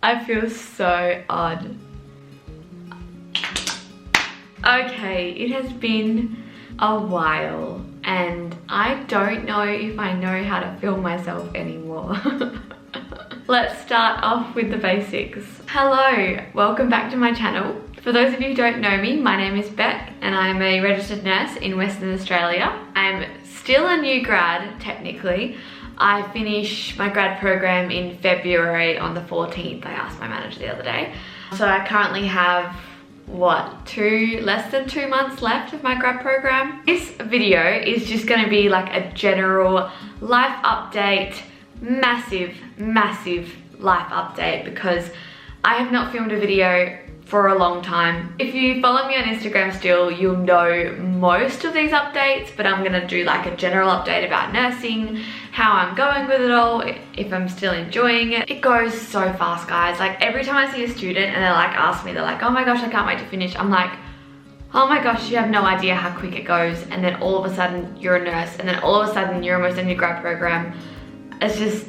I feel so odd. Okay, it has been a while and I don't know if I know how to film myself anymore. Let's start off with the basics. Hello, welcome back to my channel. For those of you who don't know me, my name is Beck and I'm a registered nurse in Western Australia. I'm still a new grad, technically. I finished my grad program in February on the 14th. I asked my manager the other day. So I currently have, what, less than 2 months left of my grad program. This video is just gonna be like a general life update, massive life update, because I have not filmed a video for a long time. If you follow me on Instagram still, you'll know most of these updates, but I'm gonna do like a general update about nursing, how I'm going with it all, if I'm still enjoying it. It goes so fast, guys. Like every time I see a student and they're like, ask me, they're like, oh my gosh, I can't wait to finish. I'm like, oh my gosh, you have no idea how quick it goes. And then all of a sudden you're a nurse, and then all of a sudden you're almost in your grad program. It's just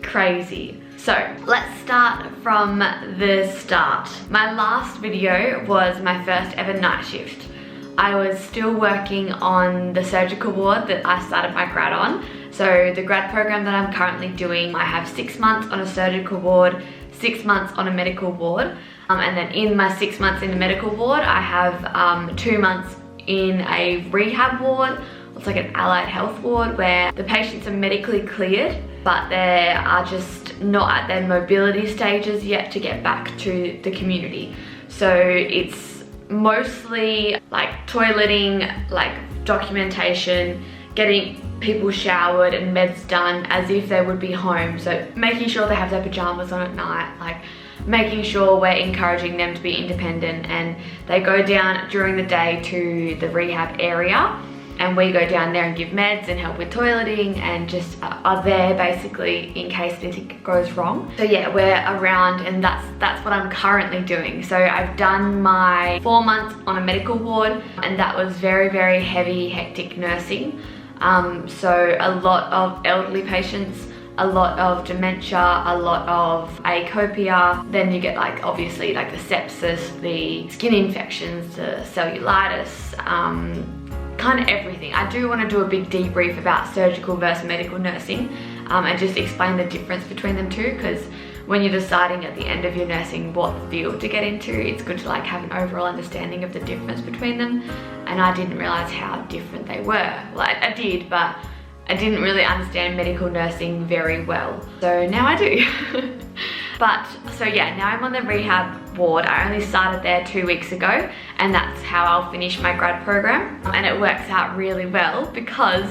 crazy. So let's start from the start. My last video was my first ever night shift. I was still working on the surgical ward that I started my grad on. So the grad program that I'm currently doing, I have 6 months on a surgical ward, 6 months on a medical ward. And then in my 6 months in the medical ward, I have 2 months in a rehab ward. It's like an allied health ward where the patients are medically cleared, but they are just not at their mobility stages yet to get back to the community. So it's mostly like toileting, like documentation, getting people showered and meds done as if they would be home. So making sure they have their pajamas on at night, like making sure we're encouraging them to be independent, and they go down during the day to the rehab area and we go down there and give meds and help with toileting and just are there basically in case anything goes wrong. So yeah, we're around, and that's what I'm currently doing. So I've done my 4 months on a medical ward, and that was very heavy, hectic nursing. So a lot of elderly patients, a lot of dementia, a lot of acopia. Then you get like obviously like the sepsis, the skin infections, the cellulitis, kind of everything. I do want to do a big debrief about surgical versus medical nursing, and just explain the difference between them too, because when you're deciding at the end of your nursing what field to get into, it's good to like have an overall understanding of the difference between them. And I didn't realize how different they were. Well, I did, but I didn't really understand medical nursing very well. So now I do. But so yeah, now I'm on the rehab ward. I only started there 2 weeks ago, and that's how I'll finish my grad program. And it works out really well because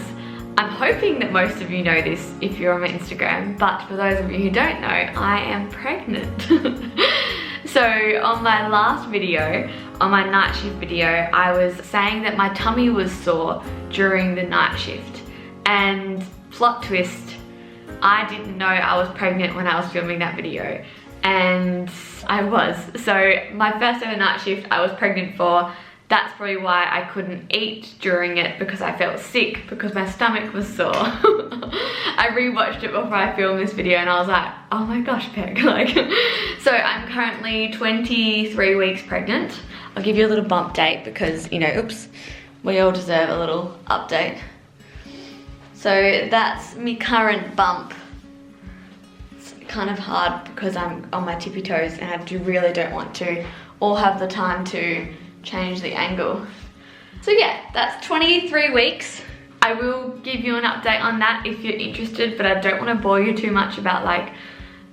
I'm hoping that most of you know this if you're on my Instagram, but for those of you who don't know, I am pregnant. So on my last video, on my night shift video, I was saying that my tummy was sore during the night shift. And plot twist, I didn't know I was pregnant when I was filming that video, and I was. So my first ever night shift I was pregnant for. That's probably why I couldn't eat during it, because I felt sick because my stomach was sore. I rewatched it before I filmed this video and I was like, oh my gosh, Beck, like. So I'm currently 23 weeks pregnant. I'll give you a little bump date because, you know, oops, we all deserve a little update. So that's my current bump. It's kind of hard because I'm on my tippy toes and I really don't want to, or have the time to change the angle. So yeah, that's 23 weeks. I will give you an update on that if you're interested, but I don't want to bore you too much about like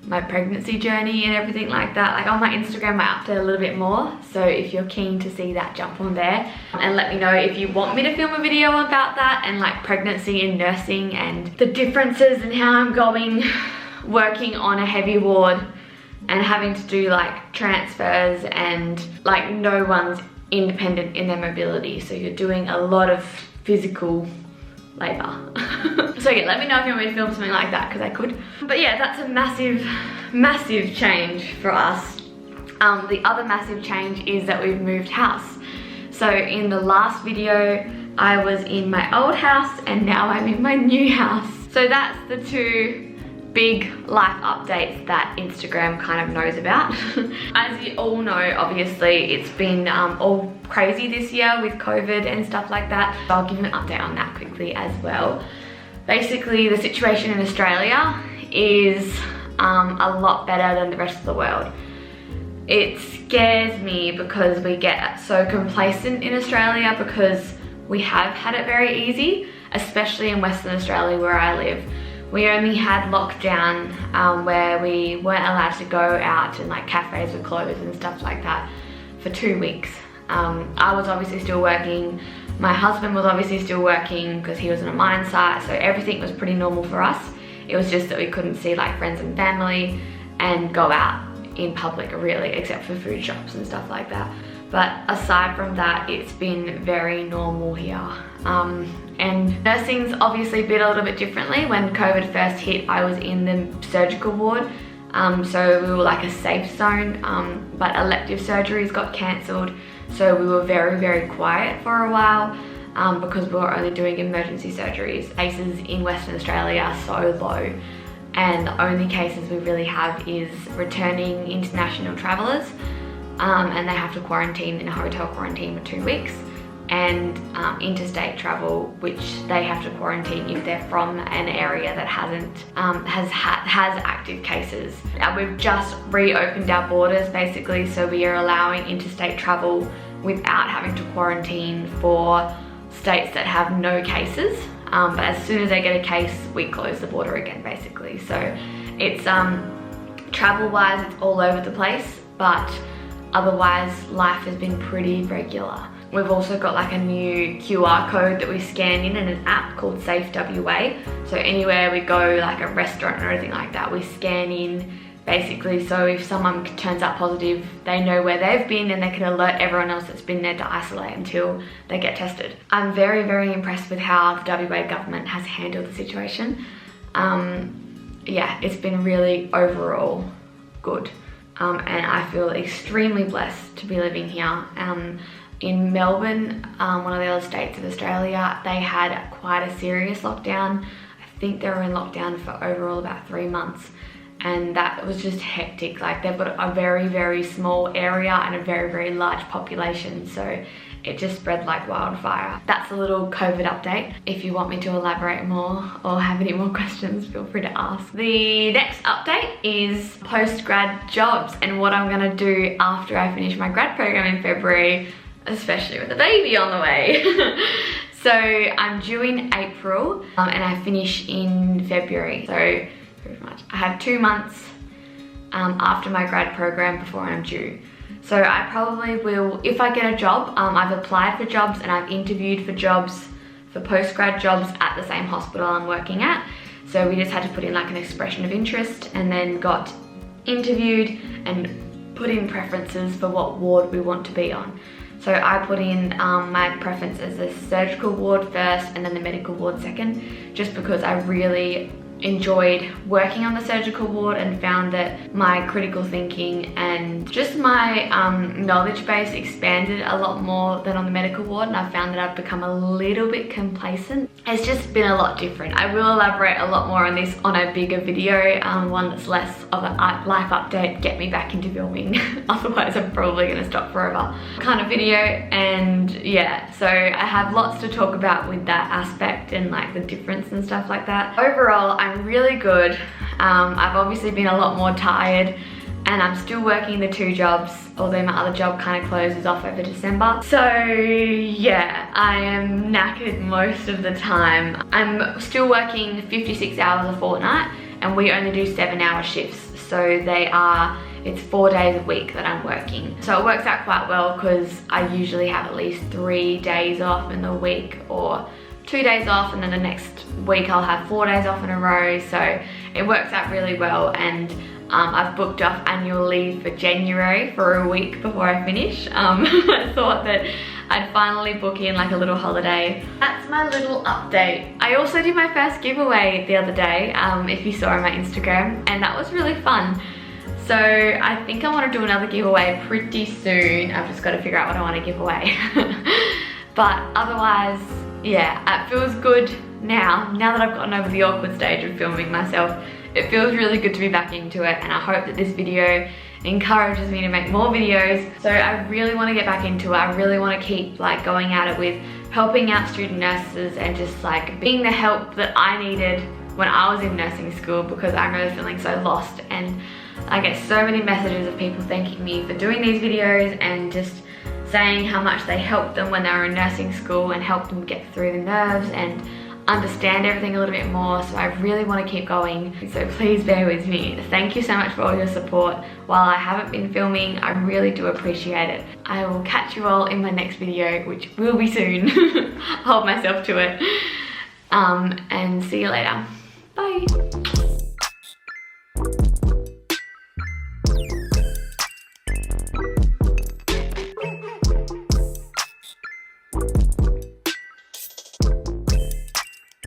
my pregnancy journey and everything like that. Like on my Instagram I update a little bit more, so if you're keen to see that, jump on there and let me know if you want me to film a video about that and like pregnancy and nursing and the differences and how I'm going working on a heavy ward and having to do like transfers and like no one's independent in their mobility, so you're doing a lot of physical labor. So yeah, let me know if you want me to film something like that, because I could. But yeah, that's a massive change for us. The other massive change is that we've moved house. So in the last video I was in my old house and now I'm in my new house. So that's the two big life updates that Instagram kind of knows about. As you all know, obviously it's been all crazy this year with COVID and stuff like that. So I'll give you an update on that quickly as well. Basically, the situation in Australia is a lot better than the rest of the world. It scares me because we get so complacent in Australia because we have had it very easy, especially in Western Australia where I live. We only had lockdown where we weren't allowed to go out and like cafes were closed and stuff like that for 2 weeks. I was obviously still working. My husband was obviously still working because he was on a mine site, so everything was pretty normal for us. It was just that we couldn't see like friends and family and go out in public really, except for food shops and stuff like that. But aside from that, it's been very normal here. And nursing's obviously been a little bit differently. When COVID first hit, I was in the surgical ward. So we were like a safe zone, but elective surgeries got cancelled. So we were very, very quiet for a while because we were only doing emergency surgeries. Cases in Western Australia are so low. And the only cases we really have is returning international travellers, and they have to quarantine in a hotel quarantine for 2 weeks, and interstate travel, which they have to quarantine if they're from an area that has active cases. We've just reopened our borders basically, so we are allowing interstate travel without having to quarantine for states that have no cases. But as soon as they get a case, we close the border again basically. So it's travel-wise, it's all over the place, but otherwise life has been pretty regular. We've also got like a new QR code that we scan in an app called Safe WA. So anywhere we go, like a restaurant or anything like that, we scan in basically, so if someone turns up positive, they know where they've been and they can alert everyone else that's been there to isolate until they get tested. I'm very, very impressed with how the WA government has handled the situation. Yeah, it's been really overall good. And I feel extremely blessed to be living here. In Melbourne, one of the other states of Australia, they had quite a serious lockdown. I think they were in lockdown for overall about 3 months. And that was just hectic. Like, they've got a very, very small area and a very, very large population. So it just spread like wildfire. That's a little COVID update. If you want me to elaborate more or have any more questions, feel free to ask. The next update is post-grad jobs and what I'm gonna do after I finish my grad program in February, especially with a baby on the way. So I'm due in April and I finish in February. So pretty much I have 2 months after my grad program before I'm due. So I probably will, if I get a job, I've applied for jobs and I've interviewed for jobs, for post-grad jobs at the same hospital I'm working at. So we just had to put in like an expression of interest and then got interviewed and put in preferences for what ward we want to be on. So I put in my preference as the surgical ward first and then the medical ward second, just because I really enjoyed working on the surgical ward and found that my critical thinking and just my knowledge base expanded a lot more than on the medical ward, and I found that I've become a little bit complacent. It's just been a lot different. I will elaborate a lot more on this on a bigger video, one that's less of a life update, get me back into filming, otherwise I'm probably gonna stop forever kind of video. And yeah, so I have lots to talk about with that aspect and like the difference and stuff like that. Overall, I'm really good. I've obviously been a lot more tired and I'm still working the 2 jobs, although my other job kind of closes off over December. So yeah, I am knackered most of the time. I'm still working 56 hours a fortnight and we only do 7-hour shifts. So it's 4 days a week that I'm working. So it works out quite well because I usually have at least 3 days off in the week, or 2 days off, and then the next week I'll have 4 days off in a row. So it works out really well, and I've booked off annual leave for January for a week before I finish. I thought that I'd finally book in like a little holiday. That's my little update. I also did my first giveaway the other day, if you saw on my Instagram, and that was really fun. So I think I want to do another giveaway pretty soon. I've just got to figure out what I want to give away. But otherwise, yeah, it feels good now that I've gotten over the awkward stage of filming myself. it feels really good to be back into it, and I hope that this video encourages me to make more videos. So I really want to get back into it. I really want to keep like going at it with helping out student nurses and just like being the help that I needed when I was in nursing school, because I remember feeling so lost, and I get so many messages of people thanking me for doing these videos and just saying how much they helped them when they were in nursing school and helped them get through the nerves and understand everything a little bit more. So I really want to keep going, so please bear with me. Thank you so much for all your support while I haven't been filming. I really do appreciate it. I will catch you all in my next video, which will be soon. Hold myself to it. And see you later. Bye.